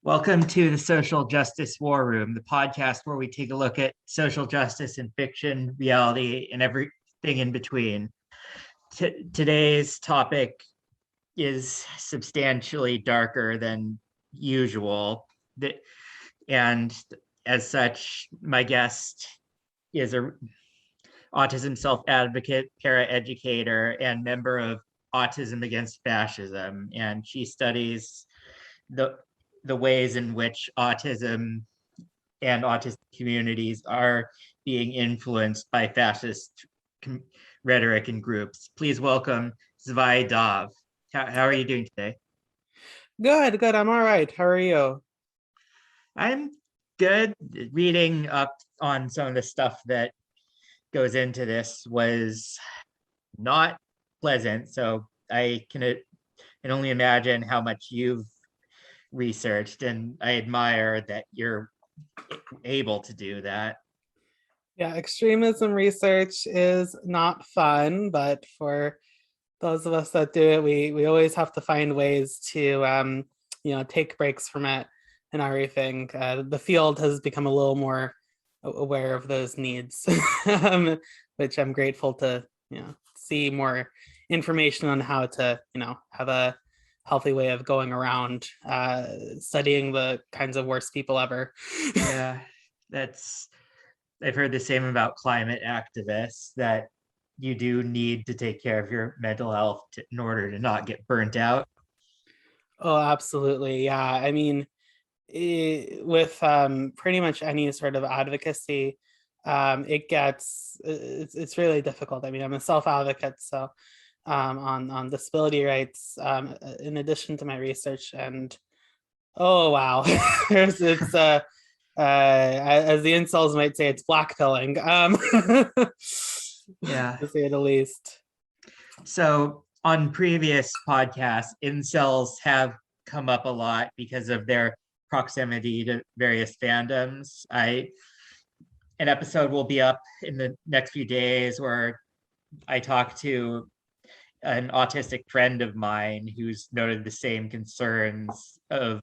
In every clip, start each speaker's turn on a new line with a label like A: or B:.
A: Welcome to the Social Justice War Room, the podcast where we take a look at social justice in fiction, reality, and everything in between. Today's topic is substantially darker than usual. And as such, my guest is a autism self-advocate, para-educator, and member of Autism Against Fascism. And she studies the ways in which autism and autistic communities are being influenced by fascist rhetoric and groups. Please welcome Zvi Dav. How are you doing today?
B: Good. I'm all right. How are you?
A: I'm good. Reading up on some of the stuff that goes into this was not pleasant. So I can only imagine how much you've researched, and I admire that you're able to do that.
B: Yeah, extremism research is not fun, but for those of us that do it, we always have to find ways to take breaks from it and everything. The field has become a little more aware of those needs, which I'm grateful to see more information on how to have a healthy way of going around studying the kinds of worst people ever.
A: Yeah, I've heard the same about climate activists, that you do need to take care of your mental health in order to not get burnt out.
B: Oh, absolutely. Yeah. I mean, with pretty much any sort of advocacy, it's really difficult. I mean, I'm a self-advocate, so on disability rights, in addition to my research, and oh wow, it's as the incels might say, it's blackpilling,
A: Yeah.
B: to say the least.
A: So on previous podcasts, incels have come up a lot because of their proximity to various fandoms. An episode will be up in the next few days where I talk to an autistic friend of mine who's noted the same concerns of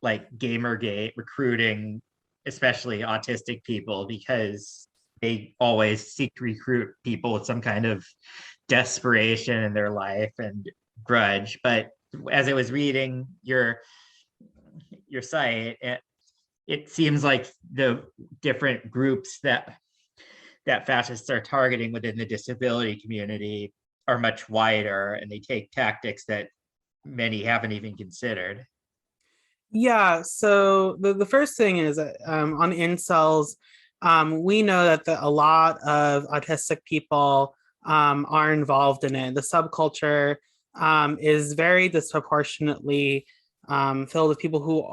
A: like Gamergate recruiting, especially autistic people, because they always seek to recruit people with some kind of desperation in their life and grudge. But as I was reading your site, it seems like the different groups that fascists are targeting within the disability community are much wider, and they take tactics that many haven't even considered.
B: Yeah, so the first thing is on incels, we know that a lot of autistic people are involved in it. The subculture is very disproportionately filled with people who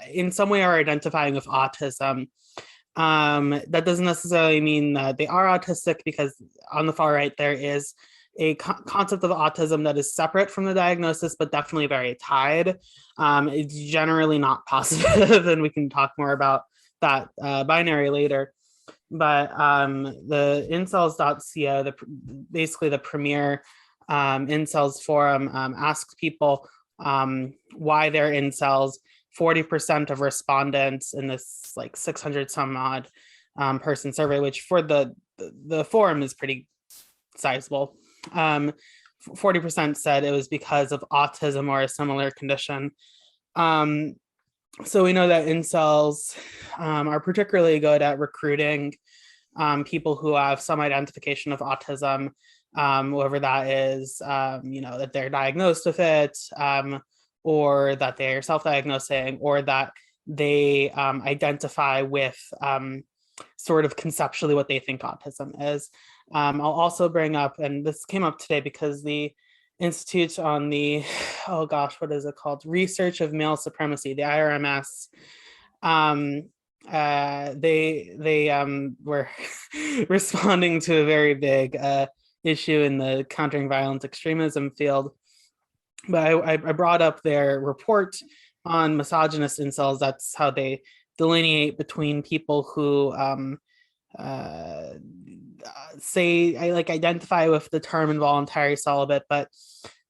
B: in some way are identifying with autism. That doesn't necessarily mean that they are autistic, because on the far right there is a concept of autism that is separate from the diagnosis, but definitely very tied. It's generally not positive, and we can talk more about that binary later. But the incels.co, basically the premier incels forum, asked people why they're incels. 40% of respondents in this like 600 some odd person survey, which for the forum is pretty sizable. 40% said it was because of autism or a similar condition. So we know that incels are particularly good at recruiting people who have some identification of autism, whether that is, that they're diagnosed with it, or that they're self-diagnosing, or that they identify with sort of conceptually what they think autism is. I'll also bring up, and this came up today because the Institute on the, oh gosh, what is it called? Research of Male Supremacy, the IRMS. They were responding to a very big issue in the countering violent extremism field. But I brought up their report on misogynist incels. That's how they delineate between people who say I identify with the term involuntary celibate, but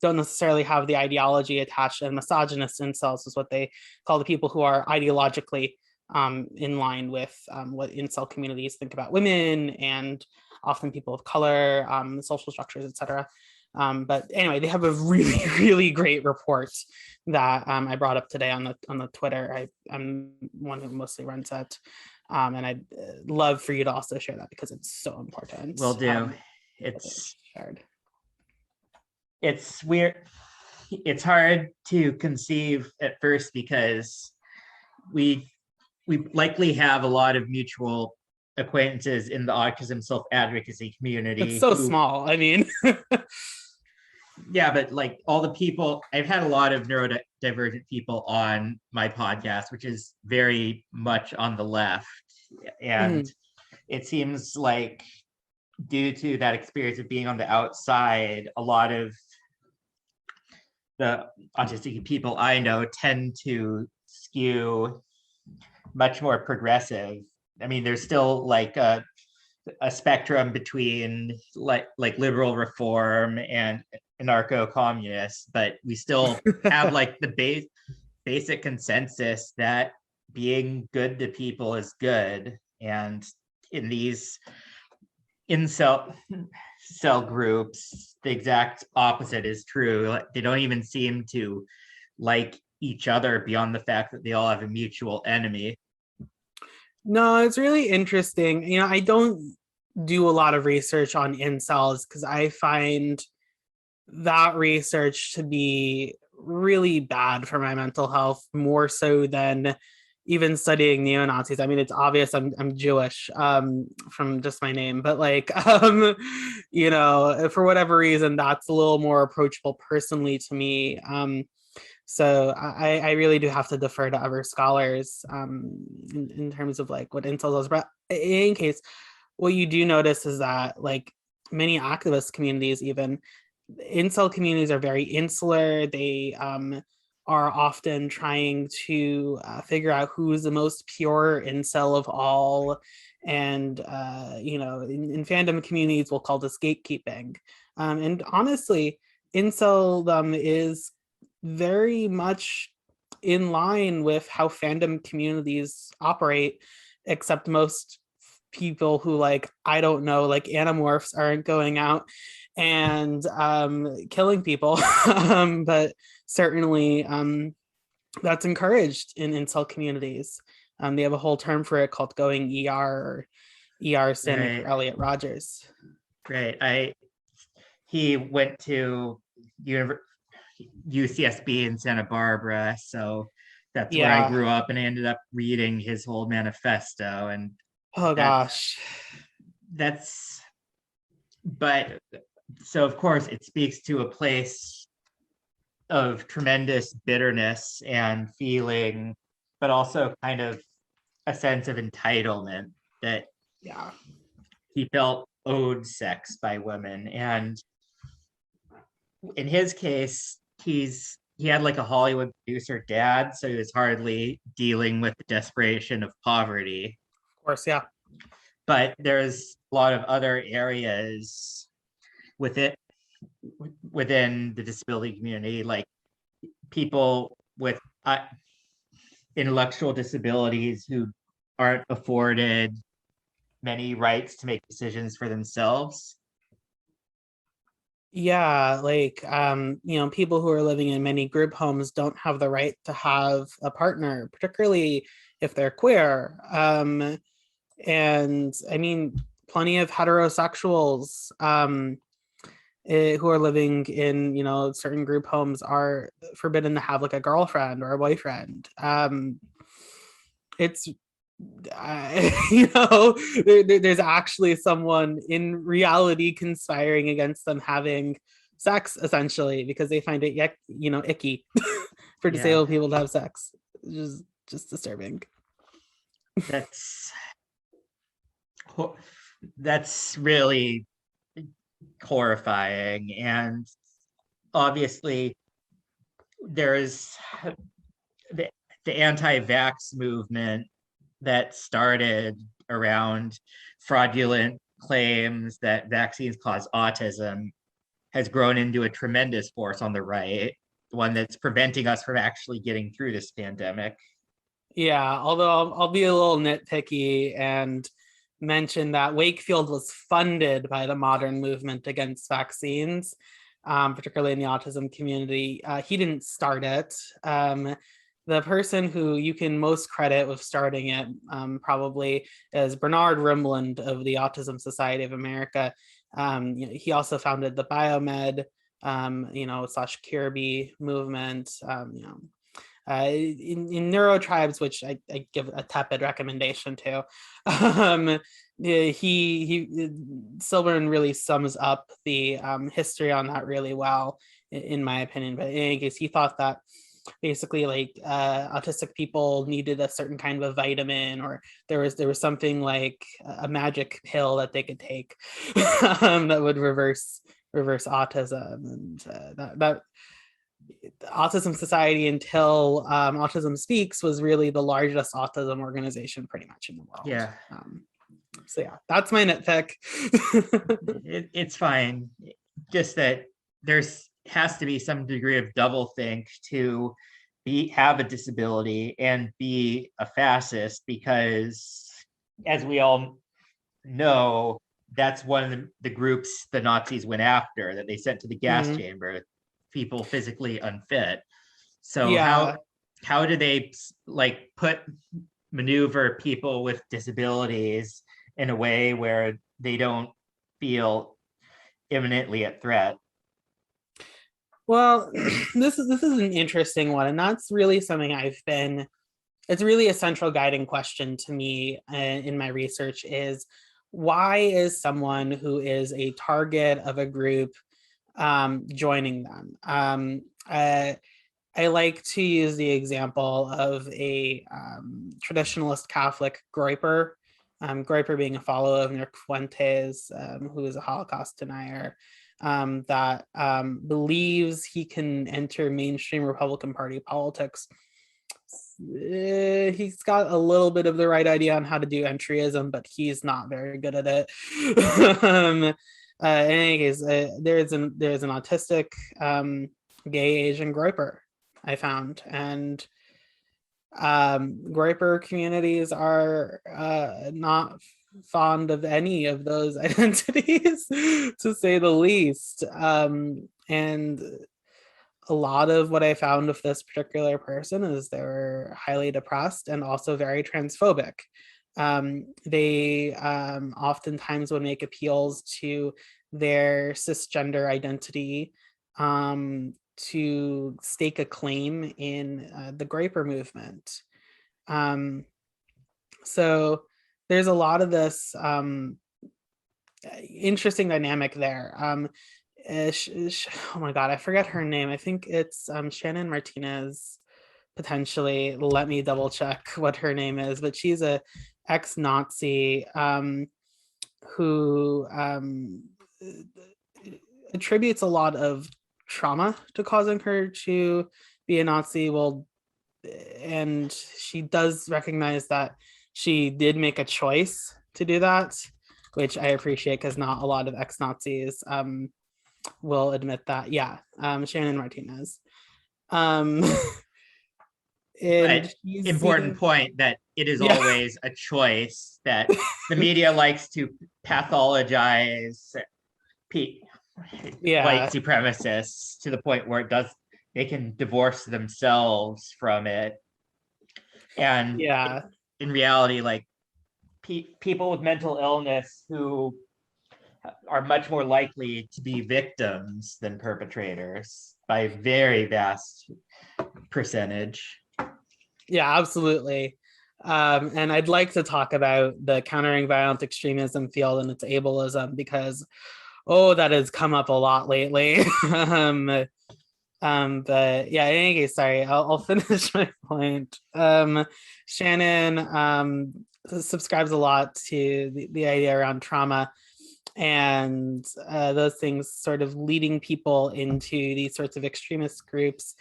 B: don't necessarily have the ideology attached. And misogynist incels is what they call the people who are ideologically in line with what incel communities think about women and often people of color, social structures, etc. But anyway, they have a really, really great report that I brought up today on the Twitter. I'm one who mostly runs it, and I'd love for you to also share that because it's so important.
A: Will do. It's weird. It's hard to conceive at first because we likely have a lot of mutual acquaintances in the autism self-advocacy community.
B: It's so small. I mean,
A: yeah, but like all the people, I've had a lot of neurodivergent people on my podcast, which is very much on the left. And it seems like due to that experience of being on the outside, a lot of the autistic people I know tend to skew much more progressive. I mean, there's still like a spectrum between like liberal reform and anarcho-communists, but we still have like the basic consensus that being good to people is good. And in these incel groups, the exact opposite is true. They don't even seem to like each other beyond the fact that they all have a mutual enemy.
B: No, it's really interesting. You know, I don't do a lot of research on incels because I find that research to be really bad for my mental health, more so than even studying neo-Nazis. I mean, it's obvious I'm Jewish from just my name, but like, you know, for whatever reason, that's a little more approachable personally to me. So I really do have to defer to other scholars in terms of like what incels is. But in any case, what you do notice is that like many activist communities, even incel communities, are very insular. They are often trying to figure out who's the most pure incel of all. And, you know, in fandom communities, we'll call this gatekeeping. And honestly, inceldom is very much in line with how fandom communities operate, except most people who like, I don't know, like animorphs aren't going out and killing people. But certainly that's encouraged in incel communities. They have a whole term for it called going ER, or ER standing for Elliot Rogers.
A: Right. He went to UCSB in Santa Barbara, so that's where I grew up, and I ended up reading his whole manifesto. And
B: oh gosh,
A: but so of course it speaks to a place of tremendous bitterness and feeling, but also kind of a sense of entitlement that he felt owed sex by women. And in his case, he had like a Hollywood producer dad, so he was hardly dealing with the desperation of poverty.
B: Of course, yeah.
A: But there's a lot of other areas within the disability community, like people with intellectual disabilities who aren't afforded many rights to make decisions for themselves.
B: Yeah, like you know, people who are living in many group homes don't have the right to have a partner, particularly if they're queer. And I mean, plenty of heterosexuals who are living in, you know, certain group homes are forbidden to have like a girlfriend or a boyfriend. It's you know, there's actually someone in reality conspiring against them having sex, essentially, because they find it, you know, icky for disabled people to have sex. Just disturbing.
A: That's really horrifying. And obviously there's the anti-vax movement that started around fraudulent claims that vaccines cause autism. has grown into a tremendous force on the right, one that's preventing us from actually getting through this pandemic.
B: Yeah, although I'll be a little nitpicky and mention that Wakefield was funded by the modern movement against vaccines, particularly in the autism community. He didn't start it. The person who you can most credit with starting it probably is Bernard Rimland of the Autism Society of America. He also founded the Biomed, / Kirby movement, in neurotribes, which I give a tepid recommendation to. He Silberman really sums up the history on that really well, in my opinion. But in any case, he thought that basically like autistic people needed a certain kind of a vitamin, or there was something like a magic pill that they could take that would reverse autism, and that Autism Society, until Autism Speaks, was really the largest autism organization pretty much in the world.
A: Yeah.
B: So yeah, that's my nitpick.
A: It's fine. Just that there's has to be some degree of doublethink to have a disability and be a fascist, because as we all know, that's one of the groups the Nazis went after, that they sent to the gas chamber, people physically unfit. So
B: Yeah.
A: how do they like maneuver people with disabilities in a way where they don't feel imminently at threat?
B: Well, this is an interesting one, and that's really something it's really a central guiding question to me in my research, is why is someone who is a target of a group joining them? I like to use the example of a traditionalist Catholic Groyper, Groyper being a follower of Nick Fuentes, who is a Holocaust denier, that believes he can enter mainstream Republican Party politics. He's got a little bit of the right idea on how to do entryism, but he's not very good at it. In any case, there's an autistic gay Asian Groyper I found, and Groyper communities are not fond of any of those identities, to say the least. And a lot of what I found with this particular person is they were highly depressed and also very transphobic. They oftentimes would make appeals to their cisgender identity to stake a claim in the Groyper movement. So there's a lot of this interesting dynamic there. Oh my God, I forget her name. I think it's Shannon Martinez, potentially. Let me double check what her name is, but she's a ex-Nazi who attributes a lot of trauma to causing her to be a Nazi. Well, and she does recognize that she did make a choice to do that, which I appreciate, because not a lot of ex-Nazis will admit that. Yeah, Shannon Martinez.
A: But important point that it is always a choice, that the media likes to pathologize white supremacists to the point where they can divorce themselves from it. And in reality, like people with mental illness who are much more likely to be victims than perpetrators by a very vast percentage.
B: Yeah, absolutely. And I'd like to talk about the countering violent extremism field and its ableism, because that has come up a lot lately. But yeah, in any case, sorry, I'll finish my point. Shannon subscribes a lot to the idea around trauma, and those things sort of leading people into these sorts of extremist groups.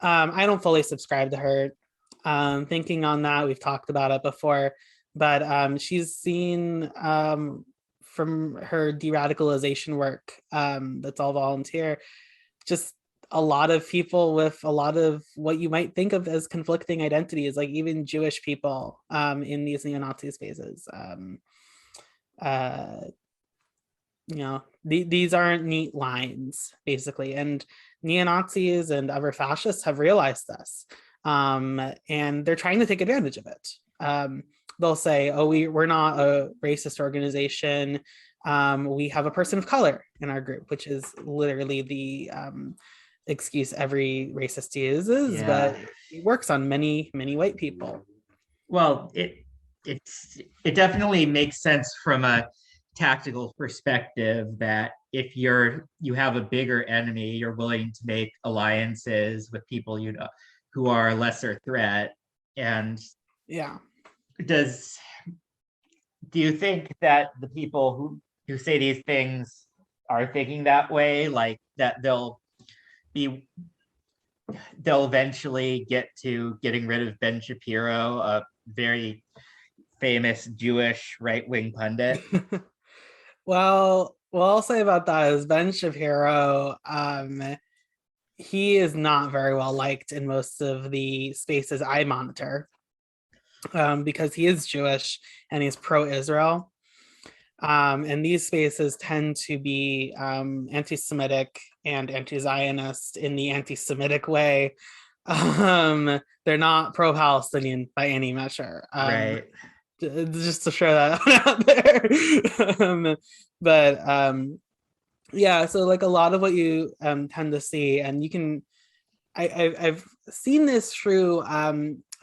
B: I don't fully subscribe to her thinking on that. We've talked about it before, but she's seen from her de-radicalization work, that's all volunteer, just a lot of people with a lot of what you might think of as conflicting identities, like even Jewish people in these neo-Nazi spaces. These aren't neat lines, basically, and neo-Nazis and other fascists have realized this, and they're trying to take advantage of it. They'll say, oh, we're not a racist organization, we have a person of color in our group, which is literally the excuse every racist uses, but it works on many white people.
A: Well, it definitely makes sense from a tactical perspective that if you have a bigger enemy, you're willing to make alliances with people who are a lesser threat. And do you think that the people who say these things are thinking that way, like that they'll eventually get to getting rid of Ben Shapiro, a very famous Jewish right-wing pundit?
B: Well, what I'll say about that is Ben Shapiro, he is not very well liked in most of the spaces I monitor, because he is Jewish and he's pro-Israel. And these spaces tend to be anti-Semitic and anti-Zionist in the anti-Semitic way. They're not pro-Palestinian by any measure.
A: Right.
B: Just to share that out there. So like a lot of what you tend to see, and you can, I've seen this through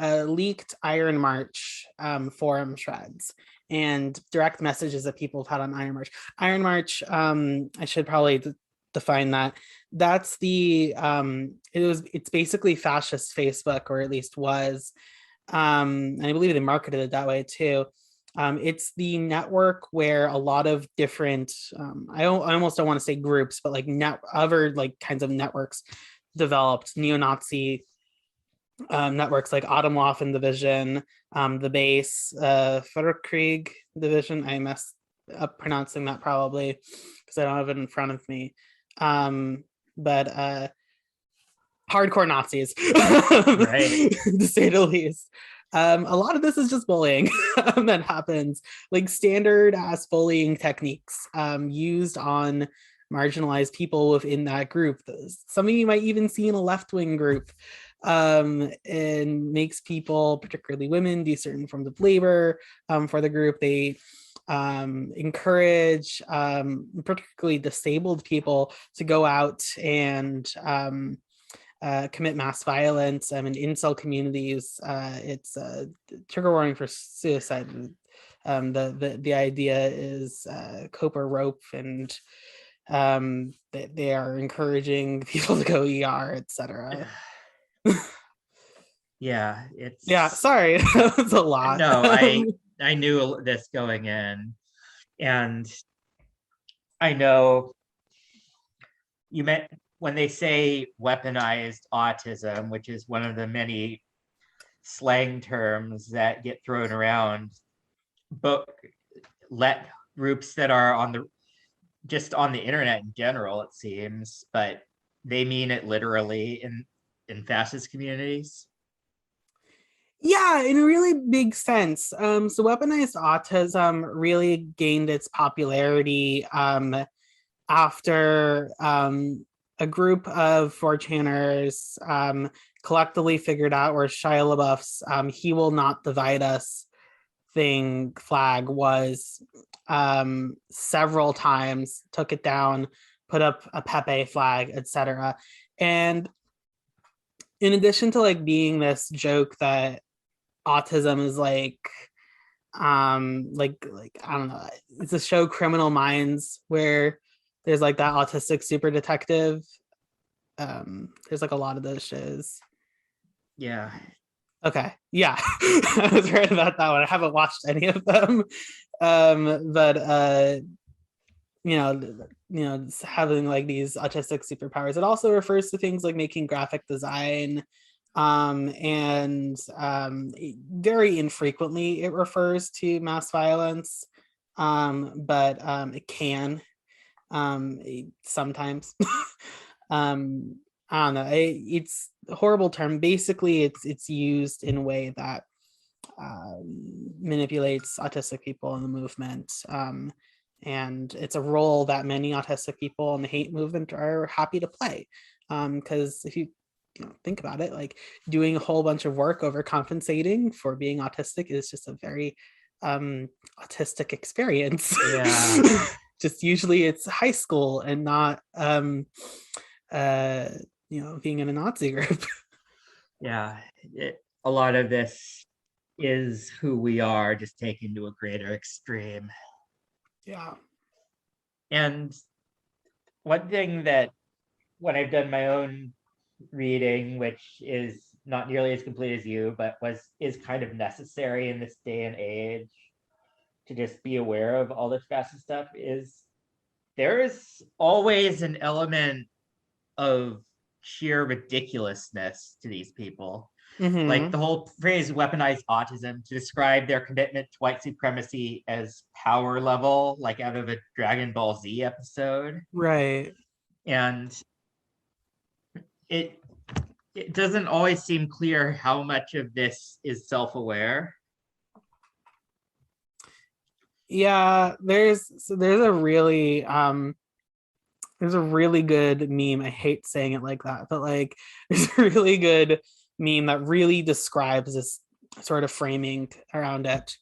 B: leaked Iron March forum threads and direct messages that people have had on Iron March. Iron March, I should probably define that. That's the it's basically fascist Facebook, or at least was. And I believe they marketed it that way too. It's the network where a lot of different, I almost don't want to say groups, but like other like kinds of networks developed, neo-Nazi networks like Atomwaffen Division, the base, Führerkrieg Division. I messed up pronouncing that probably because I don't have it in front of me. But hardcore Nazis,
A: right,
B: to say the least. A lot of this is just bullying that happens, like standard ass bullying techniques used on marginalized people within that group. Some of you might even see in a left-wing group, and makes people, particularly women, do certain forms of labor for the group. They encourage particularly disabled people to go out and commit mass violence. In incel communities, it's a trigger warning for suicide. The idea is cope or rope, and they are encouraging people to go ER, etc.
A: Yeah,
B: sorry, that was a lot.
A: No, I knew this going in, and I know you meant when they say weaponized autism, which is one of the many slang terms that get thrown around, but let groups that are on the internet in general, it seems, but they mean it literally in fascist communities.
B: Yeah, in a really big sense. So weaponized autism really gained its popularity after a group of 4chaners collectively figured out where Shia LaBeouf's "He Will Not Divide Us" flag was several times, took it down, put up a Pepe flag, etc. And in addition to like being this joke that autism is like I don't know, it's a show Criminal Minds where there's like that autistic super detective. There's like a lot of those shows.
A: Yeah.
B: Okay. Yeah. I was right about that one. I haven't watched any of them. But having like these autistic superpowers. It also refers to things like making graphic design, and very infrequently it refers to mass violence. but it can sometimes. I don't know. It's a horrible term. Basically, it's used in a way that manipulates autistic people in the movement. And it's a role that many autistic people in the hate movement are happy to play. Because if you think about it, like doing a whole bunch of work overcompensating for being autistic is just a very autistic experience.
A: Yeah.
B: Just usually it's high school and not being in a Nazi group.
A: Yeah, a lot of this is who we are, just taken to a greater extreme.
B: Yeah.
A: And one thing that when I've done my own reading, which is not nearly as complete as you, but is kind of necessary in this day and age to just be aware of all this fascist stuff, is there is always an element of sheer ridiculousness to these people. Like
B: Mm-hmm.
A: the whole phrase weaponized autism to describe their commitment to white supremacy as power level, like out of a Dragon Ball Z episode.
B: Right.
A: And it it doesn't always seem clear how much of this is self-aware.
B: Yeah, there's a really good meme. I hate saying it like that, but like there's a really good meme that really describes this sort of framing around it.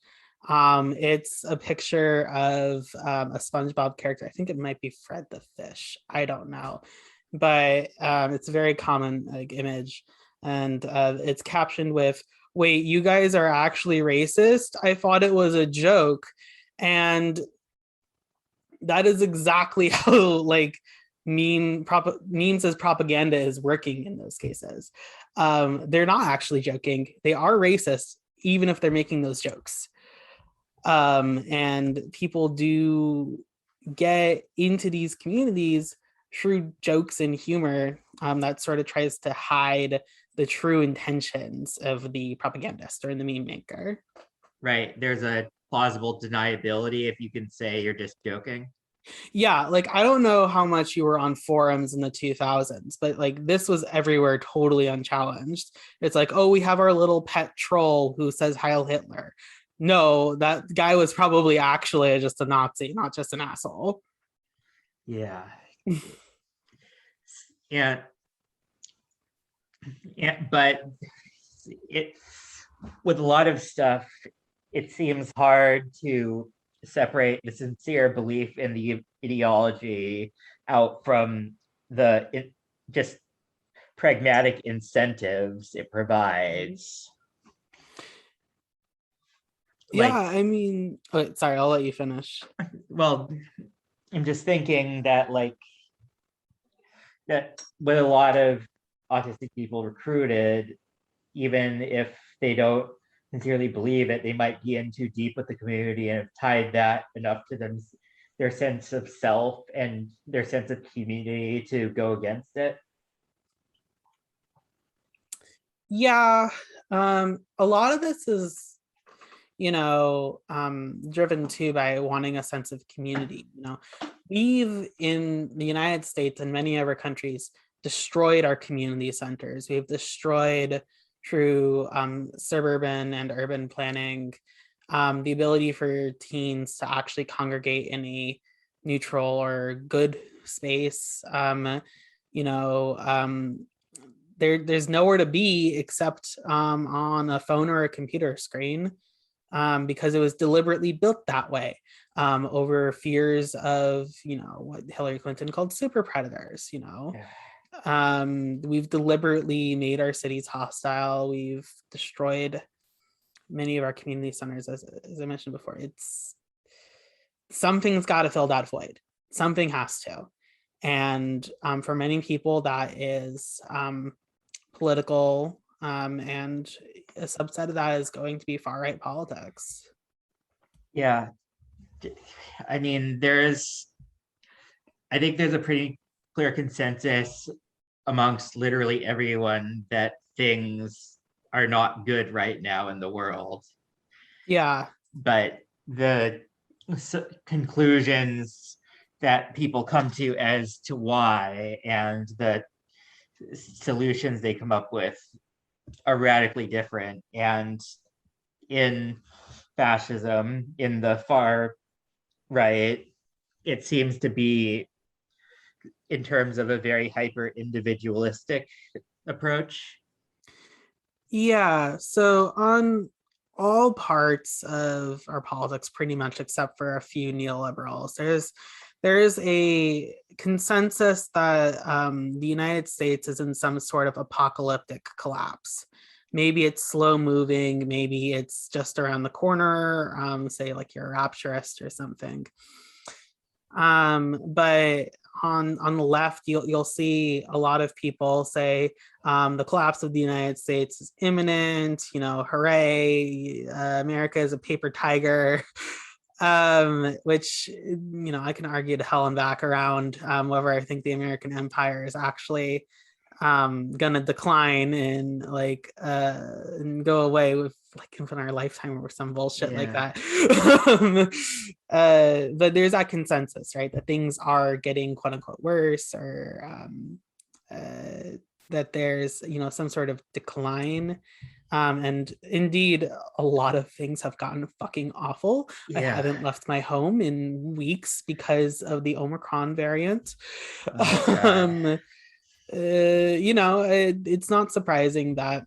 B: It's a picture of a SpongeBob character. I think it might be Fred the Fish. I don't know, but it's a very common like image, and it's captioned with, "Wait, you guys are actually racist? I thought it was a joke," and that is exactly how like memes as propaganda is working in those cases. They're not actually joking. They are racist, even if they're making those jokes. And people do get into these communities through jokes and humor that sort of tries to hide the true intentions of the propagandist or the meme maker.
A: Right. There's a plausible deniability if you can say you're just joking.
B: Yeah, like I don't know how much you were on forums in the 2000s, but like this was everywhere totally unchallenged. It's like, oh, we have our little pet troll who says Heil Hitler. No, that guy was probably actually just a Nazi, not just an asshole.
A: Yeah. And but it with a lot of stuff, it seems hard to separate the sincere belief in the ideology out from the just pragmatic incentives it provides.
B: Yeah,
A: Like,
B: I mean, oh, sorry, I'll let you finish.
A: well, I'm just thinking that that with a lot of autistic people recruited, even if they don't sincerely believe it, they might be in too deep with the community and have tied that enough to them, their sense of self and their sense of community to go against it.
B: Yeah, a lot of this is driven too by wanting a sense of community. We've in the United States and many other countries destroyed our community centers. We've destroyed through suburban and urban planning the ability for teens to actually congregate in a neutral or good space. There's nowhere to be except on a phone or a computer screen, because it was deliberately built that way, over fears of, what Hillary Clinton called super predators. We've deliberately made our cities hostile. We've destroyed many of our community centers, as I mentioned before. Something's got to fill that void. Something has to. And for many people, that is political, and a subset of that is going to be far right politics.
A: Yeah. I mean, I think there's a pretty clear consensus amongst literally everyone that things are not good right now in the world.
B: Yeah.
A: But conclusions that people come to as to why, and the solutions they come up with are radically different. And in fascism, in the far right, it seems to be in terms of a very hyper individualistic approach.
B: Yeah, so on all parts of our politics, pretty much except for a few neoliberals, there is a consensus that the United States is in some sort of apocalyptic collapse. Maybe it's slow moving, maybe it's just around the corner, say like you're a rapturist or something. But on the left, you'll see a lot of people say the collapse of the United States is imminent. Hooray! America is a paper tiger. Which I can argue to hell and back around whether I think the American empire is actually gonna decline and and go away with in our lifetime or some bullshit like that. But there's that consensus, right, that things are getting quote unquote worse, or that there's some sort of decline. And indeed, a lot of things have gotten fucking awful. I haven't left my home in weeks because of the Omicron variant. It's not surprising that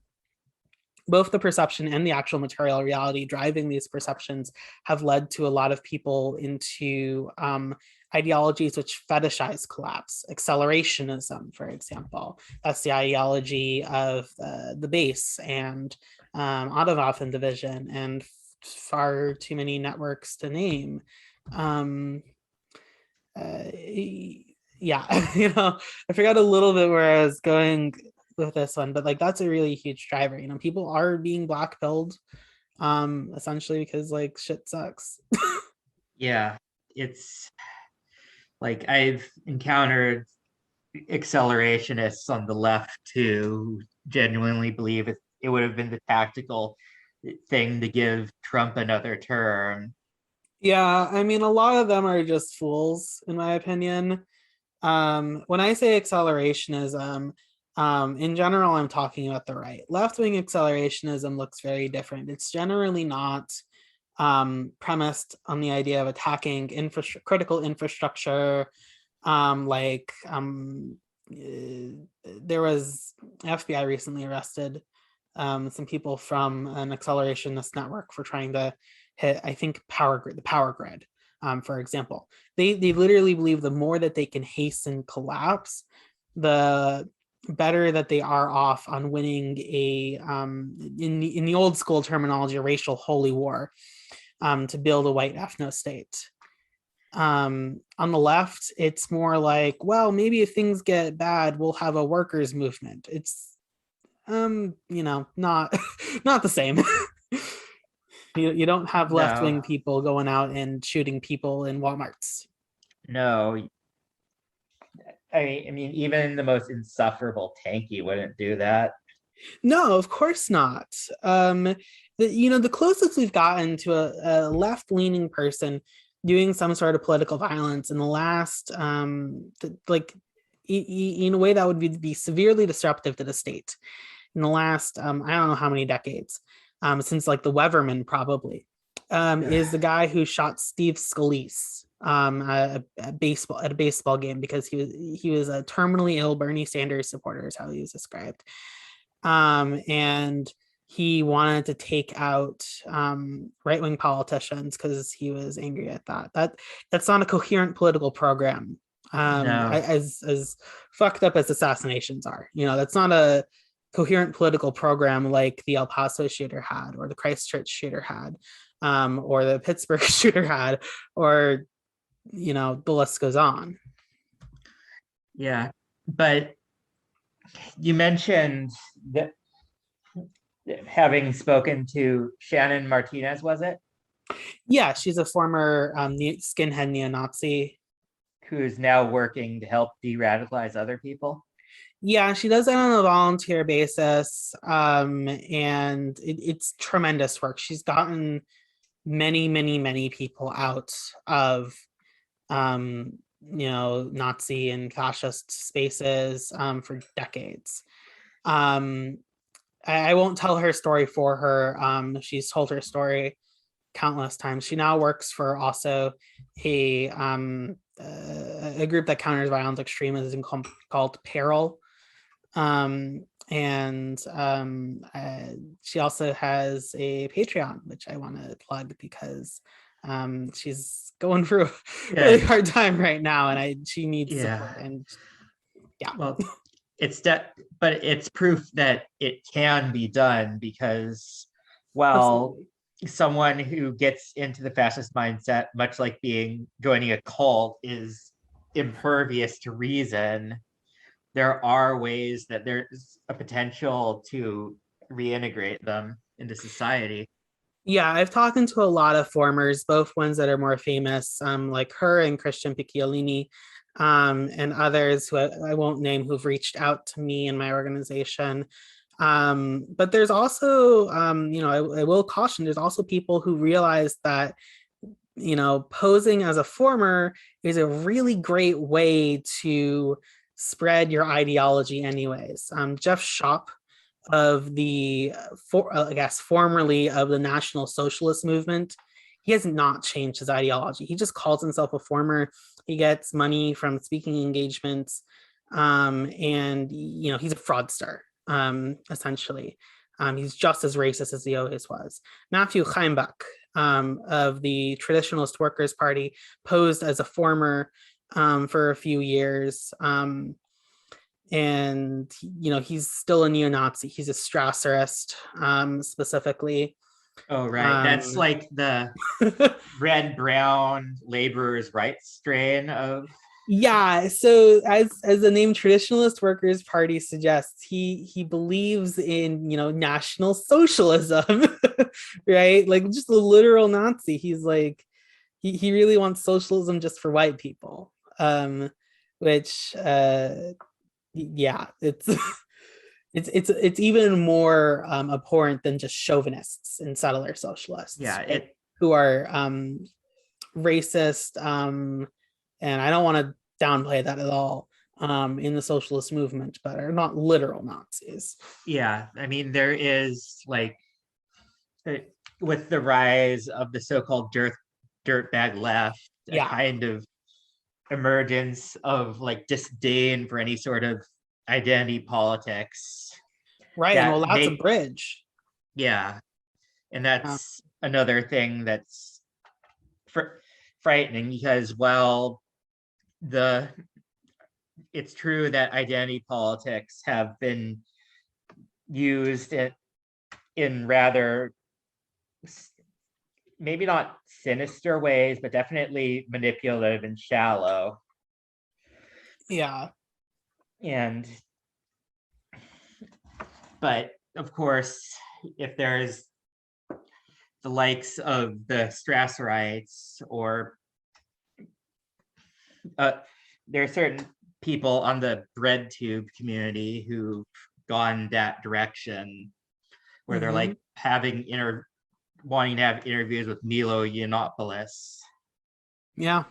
B: both the perception and the actual material reality driving these perceptions have led to a lot of people into ideologies which fetishize collapse. Accelerationism, for example, that's the ideology of the base and Autowaffen division, and far too many networks to name. Yeah, I forgot a little bit where I was going with this one, but that's a really huge driver. People are being black-pilled essentially because shit sucks.
A: Yeah, it's I've encountered accelerationists on the left too, who genuinely believe it would have been the tactical thing to give Trump another term.
B: Yeah, I mean, a lot of them are just fools, in my opinion. When I say accelerationism, in general, I'm talking about the right. Left-wing accelerationism looks very different. It's generally not premised on the idea of attacking critical infrastructure. There was FBI recently arrested some people from an accelerationist network for trying to hit, I think, the power grid. For example, they literally believe the more that they can hasten collapse, the better that they are off on winning a in the old school terminology, a racial holy war to build a white ethno state. On the left, it's more like, well, maybe if things get bad, we'll have a workers' movement. It's not not the same. You don't have left-wing people going out and shooting people in Walmarts.
A: No. I mean, even the most insufferable tanky wouldn't do that.
B: No, of course not. The closest we've gotten to a left-leaning person doing some sort of political violence in the last, in a way that would be severely disruptive to the state in the last, I don't know how many decades, since the Weverman probably, is the guy who shot Steve Scalise at a baseball game because he was a terminally ill Bernie Sanders supporter, is how he was described. And he wanted to take out right-wing politicians because he was angry at that. That's not a coherent political program.
A: No.
B: As fucked up as assassinations are, that's not a coherent political program like the El Paso shooter had, or the Christchurch shooter had, or the Pittsburgh shooter had, or the list goes on.
A: Yeah, but you mentioned that having spoken to Shannon Martinez, was it?
B: Yeah, she's a former skinhead neo-Nazi
A: who's now working to help de-radicalize other people.
B: Yeah, she does it on a volunteer basis, and it's tremendous work. She's gotten many, many, many people out of Nazi and fascist spaces for decades. I won't tell her story for her. She's told her story countless times. She now works for also a group that counters violent extremism called Peril. She also has a Patreon, which I want to plug because she's going through a really hard time right now, and she needs support. And
A: well, but it's proof that it can be done, because
B: Absolutely.
A: someone who gets into the fascist mindset, much like joining a cult, is impervious to reason, there are ways that there's a potential to reintegrate them into society.
B: Yeah, I've talked to a lot of formers, both ones that are more famous, like her and Christian Picciolini, and others who I won't name, who've reached out to me and my organization. But there's also, I will caution, there's also people who realize that, posing as a former is a really great way to spread your ideology anyways. Jeff Schopp of formerly of the National Socialist Movement, he has not changed his ideology. He just calls himself a former. He gets money from speaking engagements, and he's a fraudster, essentially. He's just as racist as he always was. Matthew Heimbach, of the Traditionalist Workers' Party, posed as a former for a few years. And he's still a neo-Nazi. He's a Strasserist, specifically.
A: Oh, right. That's like the red brown laborers' rights strain of.
B: Yeah, so as the name Traditionalist Workers' Party suggests, he believes in National Socialism, right? Like just the literal Nazi. He's like he really wants socialism just for white people, which yeah, it's it's even more abhorrent than just chauvinists and settler socialists, right? Who are racist, and I don't want to downplay that at all, in the socialist movement, but are not literal Nazis.
A: Yeah, I mean, there is with the rise of the so-called dirtbag left, a kind of emergence of disdain for any sort of identity politics,
B: right? And that's a bridge.
A: Yeah, and that's another thing that's frightening, because it's true that identity politics have been used in rather, maybe not sinister ways, but definitely manipulative and shallow.
B: Yeah.
A: But of course, if there's the likes of the Strasserites, or there are certain people on the BreadTube community who've gone that direction, where they're like wanting to have interviews with Milo Yiannopoulos.
B: Yeah.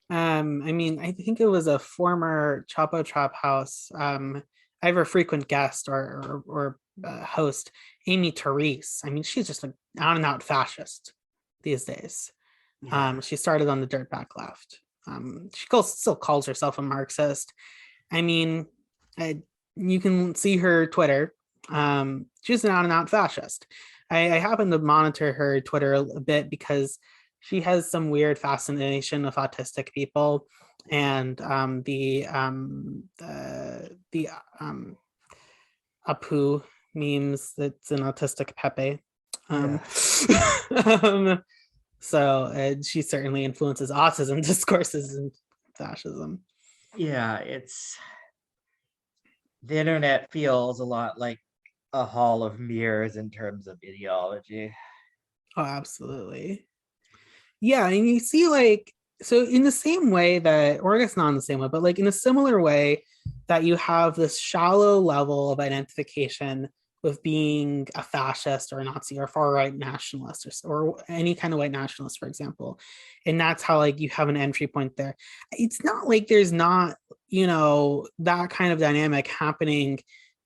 B: I mean, I think it was a former Chapo Trap House. I have a frequent guest or host, Amy Therese. I mean, she's just an out and out fascist these days. Yeah. She started on the dirtbag left. She still calls herself a Marxist. I mean, you can see her Twitter. She's an out and out fascist. I happen to monitor her Twitter a bit because she has some weird fascination with autistic people, and the Apu memes. That's an autistic Pepe. So she certainly influences autism discourses and fascism.
A: Yeah, the internet feels a lot like a hall of mirrors in terms of ideology.
B: Oh, absolutely. Yeah, and you see, so in the same way that, or I guess not in the same way, but in a similar way that you have this shallow level of identification with being a fascist or a Nazi or far right nationalist or any kind of white nationalist, for example. And that's how like you have an entry point there. It's not like there's not, that kind of dynamic happening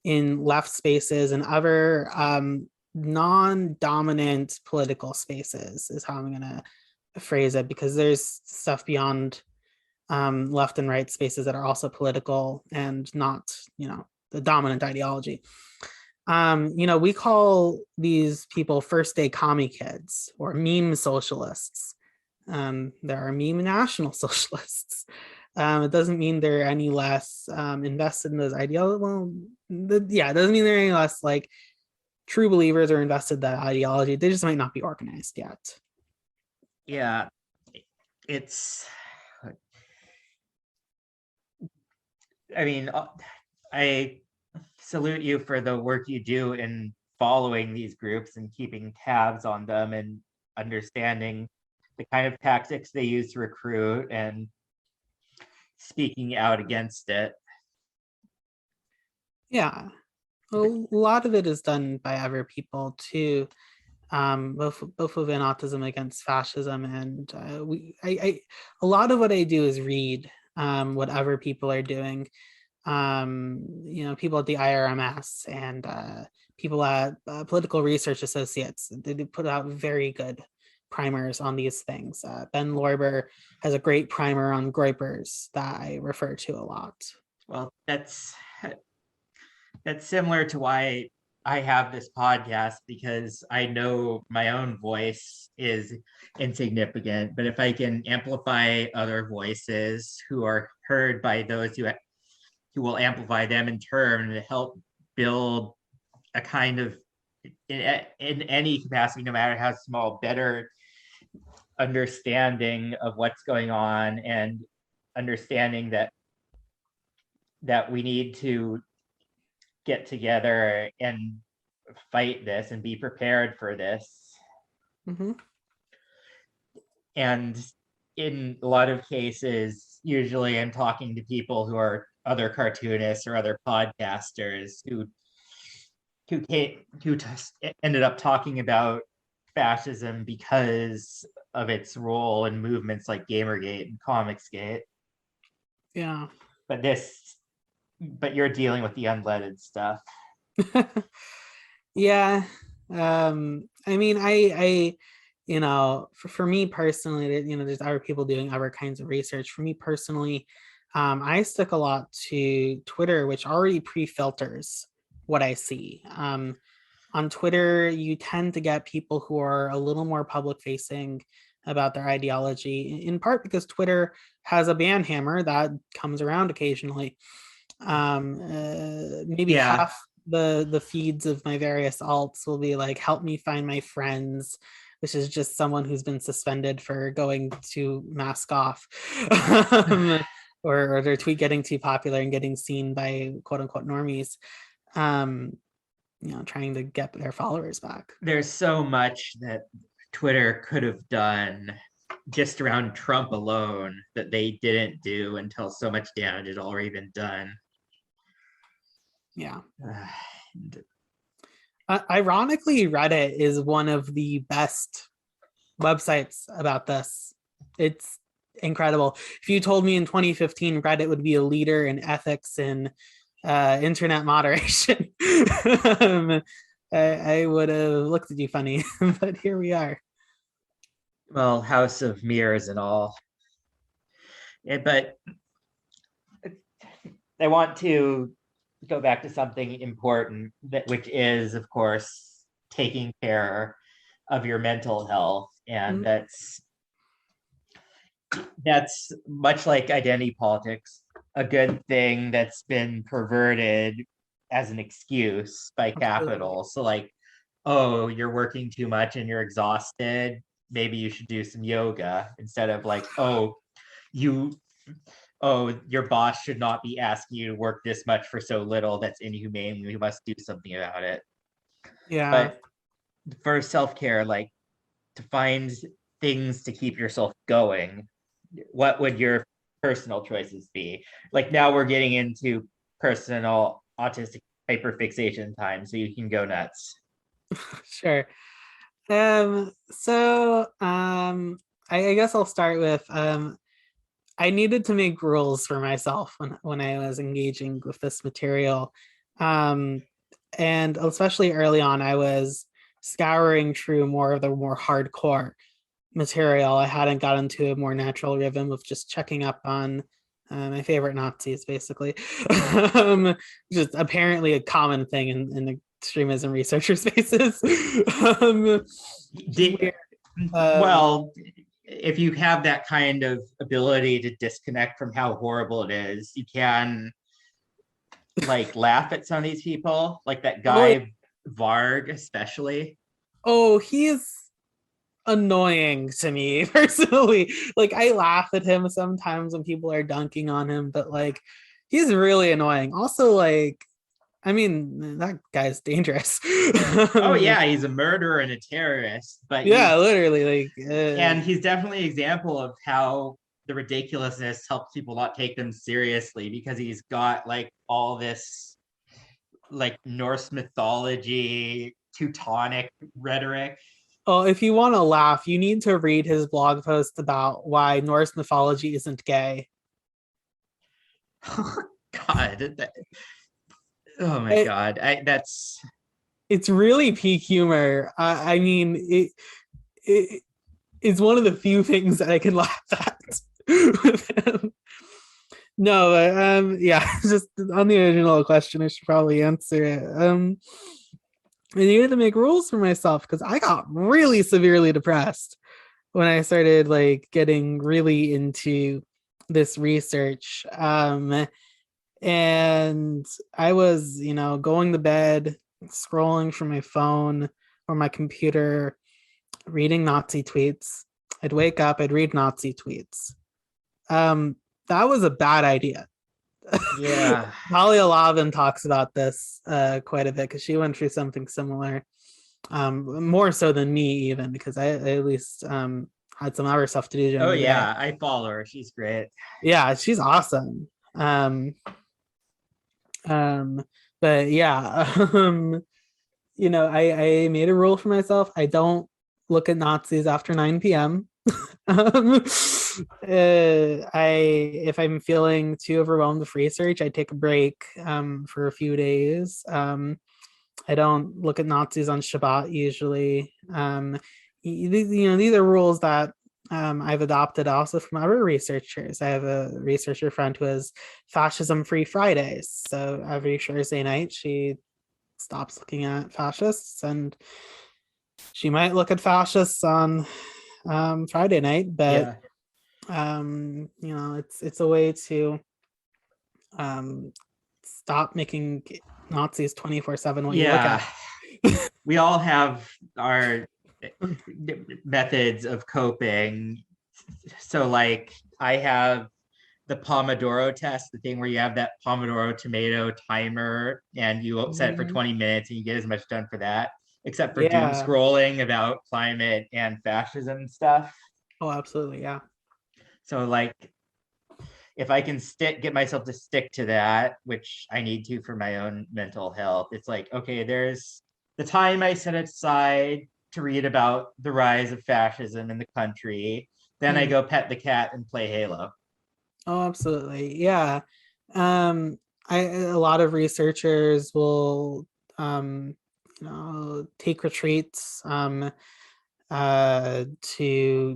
B: in left spaces and other non-dominant political spaces is how I'm going to phrase it, because there's stuff beyond left and right spaces that are also political and not, the dominant ideology. We call these people first day commie kids or meme socialists. There are meme national socialists. It doesn't mean they're any less invested in those ideologies. Well, it doesn't mean they're any less like true believers or invested in that ideology. They just might not be organized yet.
A: Yeah, I salute you for the work you do in following these groups and keeping tabs on them and understanding the kind of tactics they use to recruit and speaking out against it.
B: Yeah, a lot of it is done by other people too, both within Autism Against Fascism, and a lot of what I do is read what other people are doing. People at the IRMS and people at Political Research Associates. They put out very good primers on these things. Ben Lorber has a great primer on groypers that I refer to a lot.
A: Well, that's similar to why I have this podcast, because I know my own voice is insignificant, but if I can amplify other voices who are heard by those who will amplify them in turn to help build a kind of, in any capacity, no matter how small, better understanding of what's going on, and understanding that we need to get together and fight this and be prepared for this.
B: Mm-hmm.
A: And in a lot of cases, usually I'm talking to people who are other cartoonists or other podcasters who ended up talking about fascism because of its role in movements like Gamergate and Comicsgate.
B: Yeah.
A: But you're dealing with the unleaded stuff.
B: Yeah. For me personally, there's other people doing other kinds of research. For me personally, I stick a lot to Twitter, which already pre-filters what I see. On Twitter, you tend to get people who are a little more public facing about their ideology, in part because Twitter has a ban hammer that comes around occasionally. Maybe half the feeds of my various alts will be like, help me find my friends, which is just someone who's been suspended for going to mask off. Or their tweet getting too popular and getting seen by quote unquote normies, trying to get their followers back.
A: There's so much that Twitter could have done just around Trump alone that they didn't do until so much damage had already been done.
B: Yeah. Ironically, Reddit is one of the best websites about this. It's incredible. If you told me in 2015 Reddit would be a leader in ethics and internet moderation, I would have looked at you funny, but here we are.
A: Well, House of Mirrors and all. Yeah, but I want to go back to something important, which is, of course, taking care of your mental health. And that's much like identity politics, a good thing that's been perverted as an excuse by capital. So like, oh, you're working too much and you're exhausted, maybe you should do some yoga, instead of like, oh, your boss should not be asking you to work this much for so little. That's inhumane. We must do something about it.
B: Yeah.
A: But for self-care, like to find things to keep yourself going, what would your personal choices be? Like now we're getting into personal autistic hyperfixation time so you can go nuts.
B: Sure. I guess I'll start with I needed to make rules for myself when I was engaging with this material. And especially early on, I was scouring through more of the more hardcore material. I hadn't gotten into a more natural rhythm of just checking up on my favorite Nazis, basically. Just apparently a common thing in the extremism researcher spaces.
A: Well, if you have that kind of ability to disconnect from how horrible it is, you can like laugh at some of these people, like that guy Varg, especially.
B: Oh, he's annoying to me personally. Like, I laugh at him sometimes when people are dunking on him, but like, he's really annoying. Also, like, I mean, that guy's dangerous.
A: Oh yeah, he's a murderer and a terrorist, but
B: yeah, literally, like,
A: and he's definitely an example of how the ridiculousness helps people not take them seriously, because he's got like all this like Norse mythology, Teutonic rhetoric.
B: Oh, if you want to laugh, you need to read his blog post about why Norse mythology isn't gay.
A: God, oh my God, that's
B: it's really peak humor. I mean, it's one of the few things that I can laugh at with him. No, yeah, just on the original question, I should probably answer it. I needed to make rules for myself because I got really severely depressed when I started like getting really into this research. And I was, going to bed, scrolling from my phone or my computer, reading Nazi tweets. I'd wake up, I'd read Nazi tweets. That was a bad idea.
A: Yeah.
B: Talia Lavin talks about this quite a bit because she went through something similar, more so than me even, because I at least had some other stuff to do.
A: Oh yeah, I follow her. She's great.
B: Yeah, she's awesome. But yeah, I made a rule for myself. I don't look at Nazis after 9 p.m. If I'm feeling too overwhelmed with research, I take a break for a few days. I don't look at Nazis on Shabbat usually. These are rules that I've adopted also from other researchers. I have a researcher friend who has fascism free Fridays. So every Thursday night, she stops looking at fascists, and she might look at fascists on Friday night, but it's a way to stop making Nazis 24/7 what you look at.
A: We all have our methods of coping. So like I have the Pomodoro test, the thing where you have that Pomodoro tomato timer and you set it for 20 minutes and you get as much done for that, except for doom scrolling about climate and fascism stuff.
B: Oh, absolutely. Yeah.
A: So like if I can get myself to stick to that, which I need to for my own mental health, it's like, okay, there's the time I set aside to read about the rise of fascism in the country. Then I go pet the cat and play Halo.
B: Oh, absolutely. Yeah. A lot of researchers will take retreats to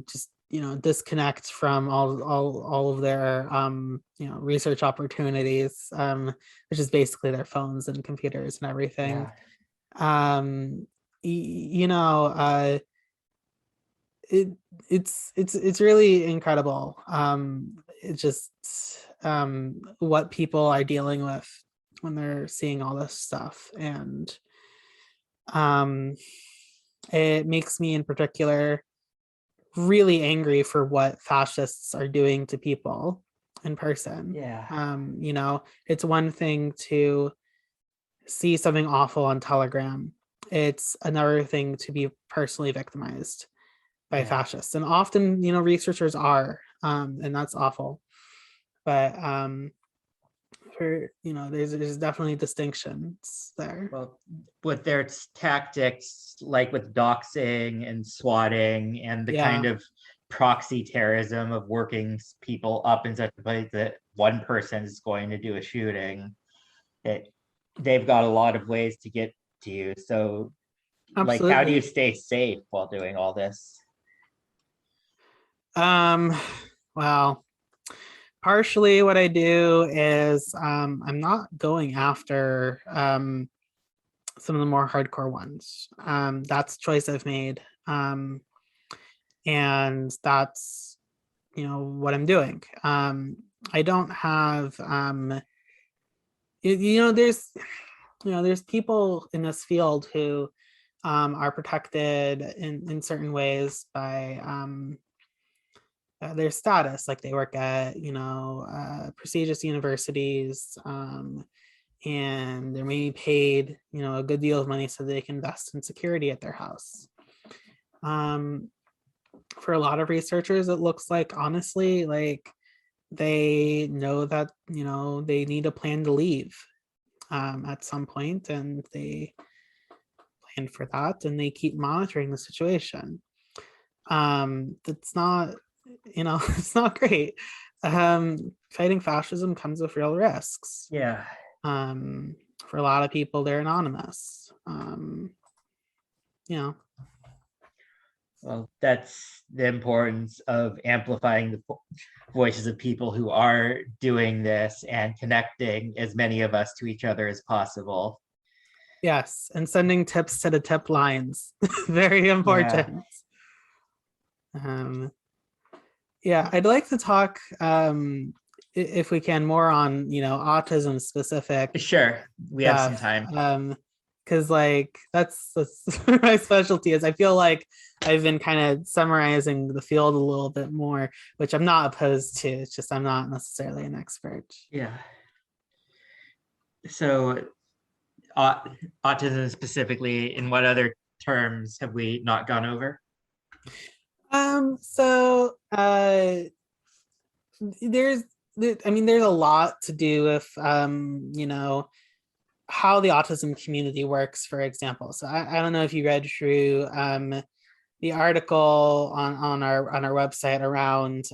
B: just disconnect from all of their research opportunities, which is basically their phones and computers and everything. It's really incredible. It's just what people are dealing with when they're seeing all this stuff, and it makes me in particular really angry for what fascists are doing to people in person. It's one thing to see something awful on Telegram. It's another thing to be personally victimized by fascists, and often researchers are, and that's awful. But there's definitely distinctions there.
A: Well, with their tactics, like with doxing and swatting and the kind of proxy terrorism of working people up in such a place that one person is going to do a shooting, they've got a lot of ways to get to you. So, like, how do you stay safe while doing all this?
B: Well, partially what I do is I'm not going after some of the more hardcore ones. That's a choice I've made. And that's, what I'm doing. I don't have, there's people in this field who are protected in certain ways by their status, like they work at prestigious universities, and they're maybe paid a good deal of money so they can invest in security at their house. For a lot of researchers, it looks like, honestly, like they know that they need a plan to leave at some point, and they plan for that, and they keep monitoring the situation. That's not it's not great. Fighting fascism comes with real risks.
A: Yeah.
B: For a lot of people, they're anonymous.
A: Well, that's the importance of amplifying the voices of people who are doing this and connecting as many of us to each other as possible.
B: Yes, and sending tips to the tip lines. Very important. I'd like to talk, if we can, more on autism specific.
A: Sure, we have some time.
B: Because that's my specialty. Is I feel like I've been kind of summarizing the field a little bit more, which I'm not opposed to. It's just I'm not necessarily an expert.
A: Yeah. So, autism specifically, in what other terms have we not gone over?
B: There's a lot to do with how the autism community works, for example. So I don't know if you read through the article on our website around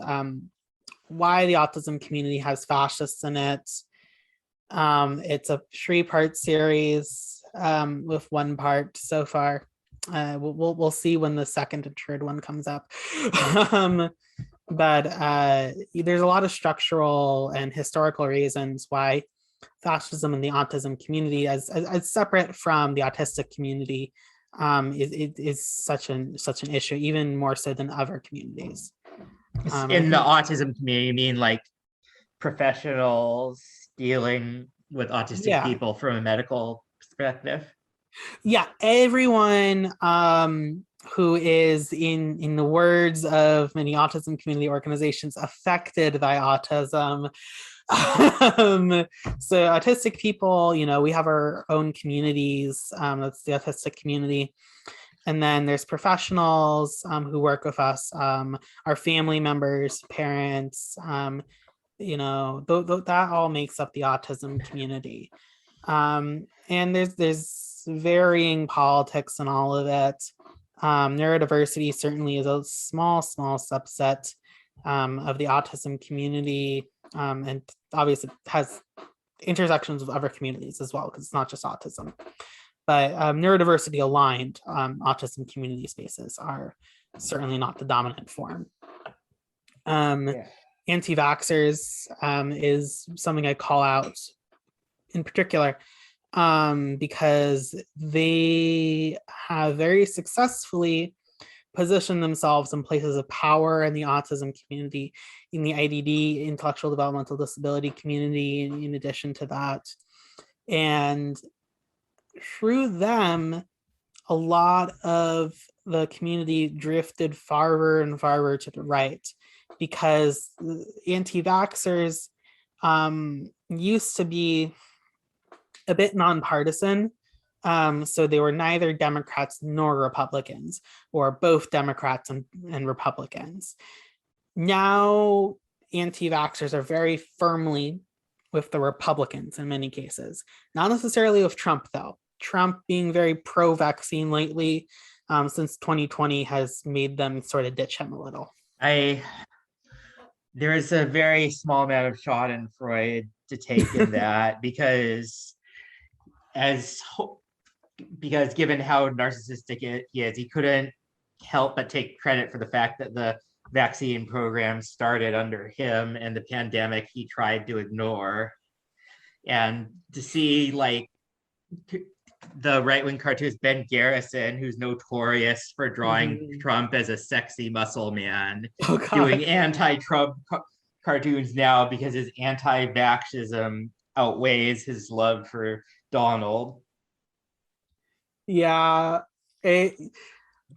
B: why the autism community has fascists in it. It's a 3-part series with 1 part so far. We'll see when the second and third one comes up. But there's a lot of structural and historical reasons why fascism in the autism community, as separate from the autistic community, is such an issue, even more so than other communities.
A: In the autism community, you mean like professionals dealing with autistic people from a medical perspective?
B: Yeah, everyone who is, in the words of many autism community organizations, affected by autism. So autistic people, we have our own communities. That's the autistic community. And then there's professionals who work with us, our family members, parents, that all makes up the autism community. And there's varying politics and all of it. Neurodiversity certainly is a small subset of the autism community, and obviously has intersections with other communities as well, because it's not just autism. But neurodiversity aligned autism community spaces are certainly not the dominant form. Anti-vaxxers is something I call out in particular, because they have very successfully positioned themselves in places of power in the autism community, in the IDD, intellectual developmental disability community, in addition to that. And through them, a lot of the community drifted farther and farther to the right, because anti-vaxxers used to be a bit nonpartisan. So they were neither Democrats nor Republicans, or both Democrats and Republicans. Now, anti-vaxxers are very firmly with the Republicans in many cases. Not necessarily with Trump, though. Trump being very pro-vaccine lately, since 2020, has made them sort of ditch him a little.
A: There is a very small amount of Schadenfreude to take in that because given how narcissistic he is, he couldn't help but take credit for the fact that the vaccine program started under him and the pandemic he tried to ignore. And to see like the right-wing cartoonist Ben Garrison, who's notorious for drawing Trump as a sexy muscle man, doing anti-Trump cartoons now because his anti-vaxxism outweighs his love for Donald.
B: Yeah.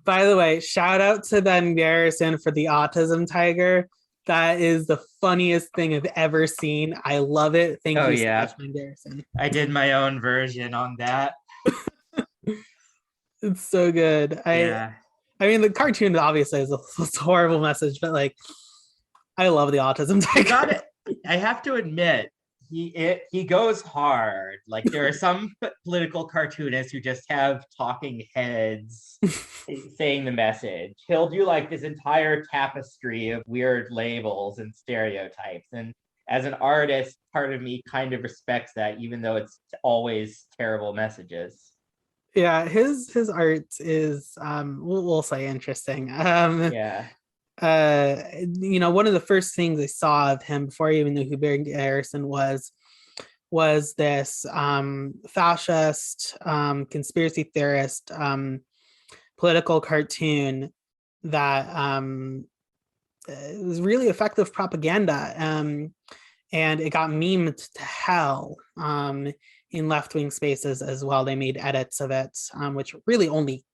B: By the way, shout out to Ben Garrison for the autism tiger. That is the funniest thing I've ever seen. I love it. Thank you so much, Ben Garrison.
A: I did my own version on that.
B: It's so good. I mean, the cartoon obviously is a horrible message, but like, I love the autism tiger.
A: I have to admit, he goes hard. Like, there are some political cartoonists who just have talking heads saying the message. He'll do like this entire tapestry of weird labels and stereotypes. And as an artist, part of me kind of respects that, even though it's always terrible messages.
B: Yeah, his art is we'll say interesting. You know, one of the first things I saw of him before I even knew who Barry Garrison was this fascist conspiracy theorist political cartoon that was really effective propaganda, and it got memed to hell in left-wing spaces as well. They made edits of it, which really only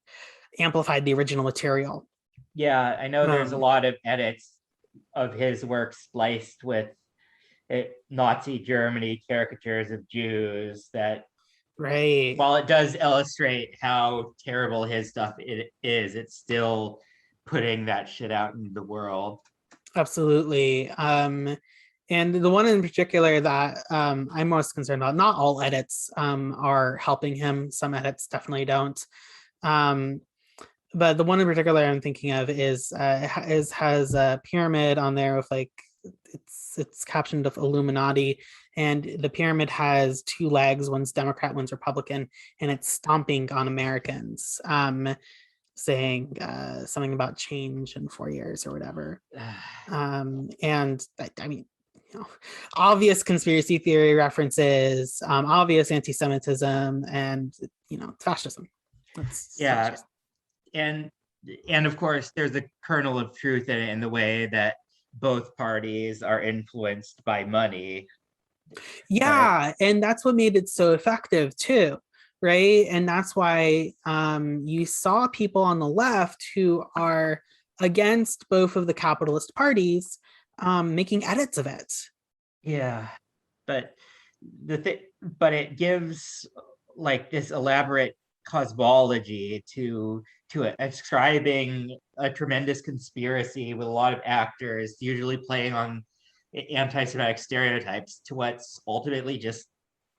B: amplified the original material.
A: Yeah, I know there's a lot of edits of his work spliced with Nazi Germany caricatures of Jews that,
B: right,
A: while it does illustrate how terrible his stuff is, it's still putting that shit out into the world.
B: Absolutely. And the one in particular that I'm most concerned about, not all edits are helping him. Some edits definitely don't. But the one in particular I'm thinking of has a pyramid on there with like, it's captioned of Illuminati, and the pyramid has two legs, one's Democrat, one's Republican, and it's stomping on Americans, saying something about change in 4 years or whatever. And I mean, you know, obvious conspiracy theory references, obvious anti-Semitism, and you know, fascism.
A: Fascism. And of course, there's a kernel of truth in it, in the way that both parties are influenced by money.
B: Yeah, and that's what made it so effective too, right? And that's why you saw people on the left who are against both of the capitalist parties making edits of it.
A: Yeah, but but it gives like this elaborate cosmology to ascribing a tremendous conspiracy with a lot of actors usually playing on anti-Semitic stereotypes to what's ultimately just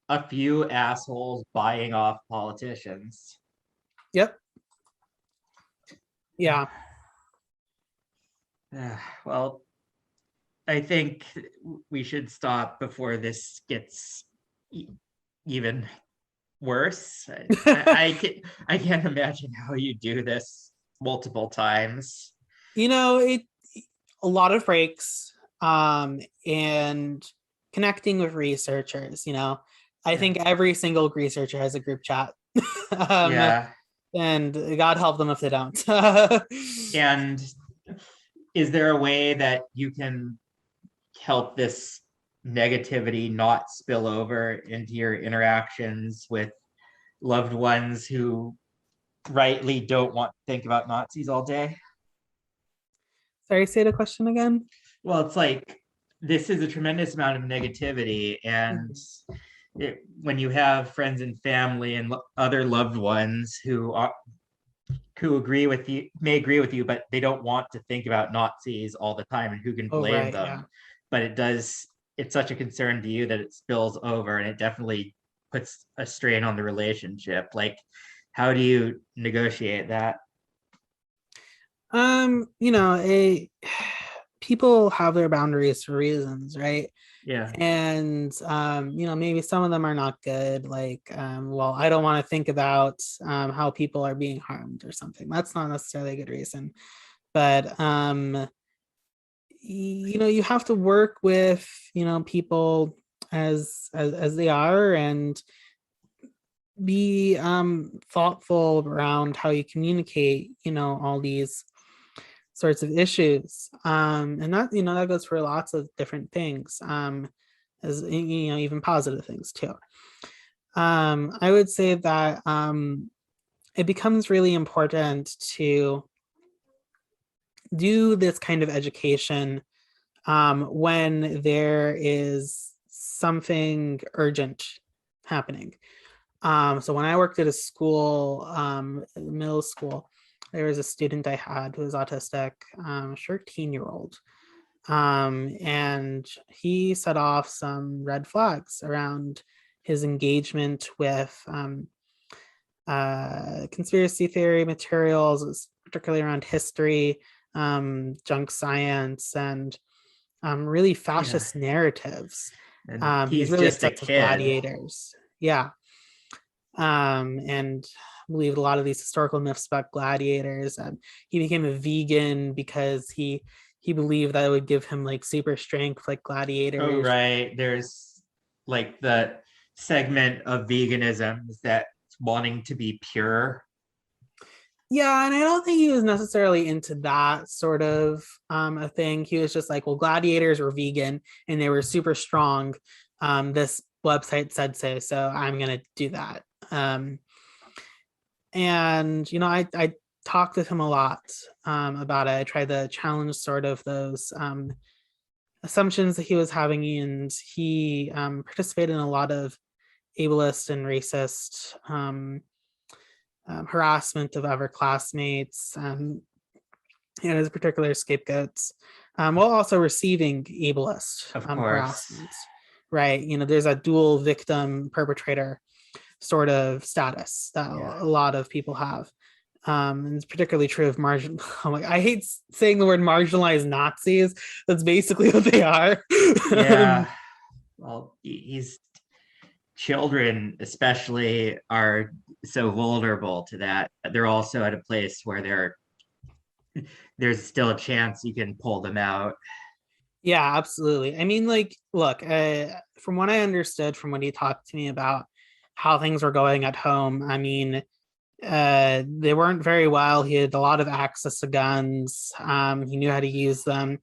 A: a few assholes buying off politicians.
B: Yep. Yeah.
A: Well, I think we should stop before this gets even worse. I can't imagine how you do this multiple times.
B: You know, a lot of breaks and connecting with researchers. You know, I think every single researcher has a group chat. And God help them if they don't.
A: And is there a way that you can help this negativity not spill over into your interactions with loved ones who rightly don't want to think about Nazis all day?
B: Sorry, say the question again.
A: Well, it's like, this is a tremendous amount of negativity, and when you have friends and family and other loved ones who agree with you, may agree with you, but they don't want to think about Nazis all the time, and who can blame them? Yeah. But it does it's such a concern to you that it spills over, and it definitely puts a strain on the relationship. Like, how do you negotiate that?
B: You know, people have their boundaries for reasons, right?
A: Yeah.
B: And you know, maybe some of them are not good, like well, I don't want to think about how people are being harmed or something. That's not necessarily a good reason. But you know, you have to work with, you know, people as they are, and be thoughtful around how you communicate, you know, all these sorts of issues. And that, you know, that goes for lots of different things, as you know, even positive things too. I would say that it becomes really important to do this kind of education when there is something urgent happening. So when I worked at a school, middle school, there was a student I had who was autistic, 13-year-old. And he set off some red flags around his engagement with conspiracy theory materials, particularly around history, junk science, and really fascist narratives.
A: And
B: He's
A: he's
B: really
A: just a
B: obsessed with
A: kid.
B: gladiators. Yeah. And believed a lot of these historical myths about gladiators. He became a vegan because he believed that it would give him like super strength like
A: Oh,
B: gladiators.
A: right. There's like the segment of veganism that's wanting to be pure.
B: Yeah, and I don't think he was necessarily into that sort of a thing. He was just like, well, gladiators were vegan and they were super strong. This website said so, so I'm gonna do that. And you know, I talked with him a lot about it. I tried to challenge sort of those assumptions that he was having, and he participated in a lot of ableist and racist harassment of other classmates, and his particular scapegoats, while also receiving ableist
A: Of course.
B: harassment. Right? You know, there's a dual victim perpetrator sort of status that
A: Yeah.
B: a lot of people have. And it's particularly true of margin. Oh my, I hate saying the word marginalized Nazis. That's basically what they are.
A: Yeah. Well, he's children especially are so vulnerable to that. They're also at a place where there's still a chance you can pull them out.
B: Yeah, absolutely. I mean, like, look, from what I understood from when he talked to me about how things were going at home, I mean, they weren't very well. He had a lot of access to guns. He knew how to use them.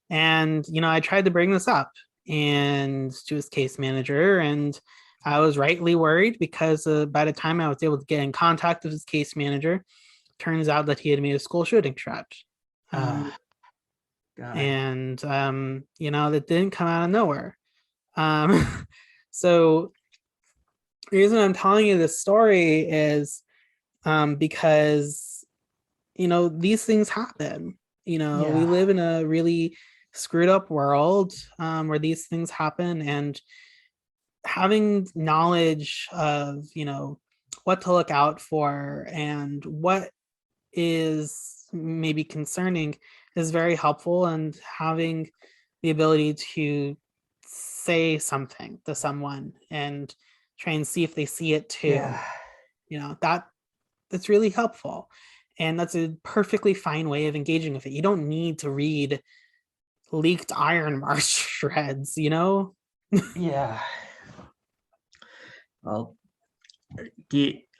B: And, you know, I tried to bring this up and to his case manager, and I was rightly worried because by the time I was able to get in contact with his case manager, turns out that he had made a school shooting threat.
A: Oh, God.
B: And, you know, that didn't come out of nowhere. So the reason I'm telling you this story is because, you know, these things happen. You know, we
A: Yeah.
B: live in a really screwed up world where these things happen, and having knowledge of, you know, what to look out for and what is maybe concerning is very helpful, and having the ability to say something to someone and try and see if they see it too,
A: Yeah.
B: you know, that's really helpful, and that's a perfectly fine way of engaging with it. You don't need to read leaked Iron Mars shreds, you know.
A: Yeah. Well,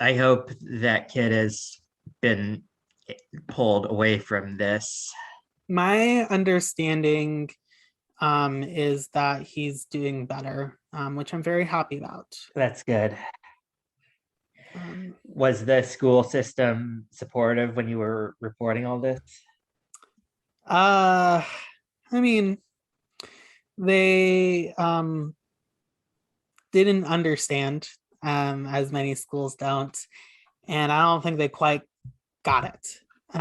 A: I hope that kid has been pulled away from this.
B: My understanding is that he's doing better, which I'm very happy about.
A: That's good.
B: Um,
A: Was the school system supportive when you were reporting all this?
B: uh, I mean, they didn't understand, as many schools don't, and I don't think they quite got it. You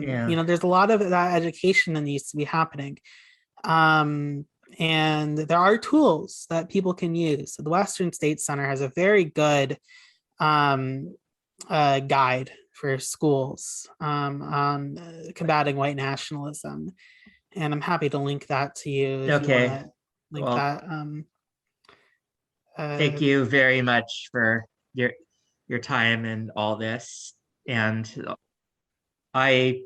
A: Yeah.
B: know, there's a lot of that education that needs to be happening. And there are tools that people can use. So the Western State Center has a very good guide for schools on combating white nationalism. And I'm happy to link that to you if you want
A: Okay.
B: to link
A: Well,
B: that.
A: thank you very much for your time and all this. And I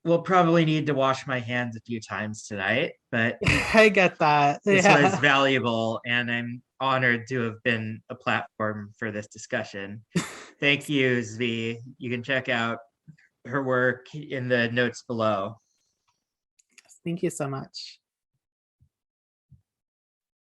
A: will probably need to wash my hands a few times tonight, but
B: I get that.
A: this was
B: Yeah.
A: valuable, and I'm honored to have been a platform for this discussion. Thank you, Zvi. You can check out her work in the notes below.
B: Thank you so much.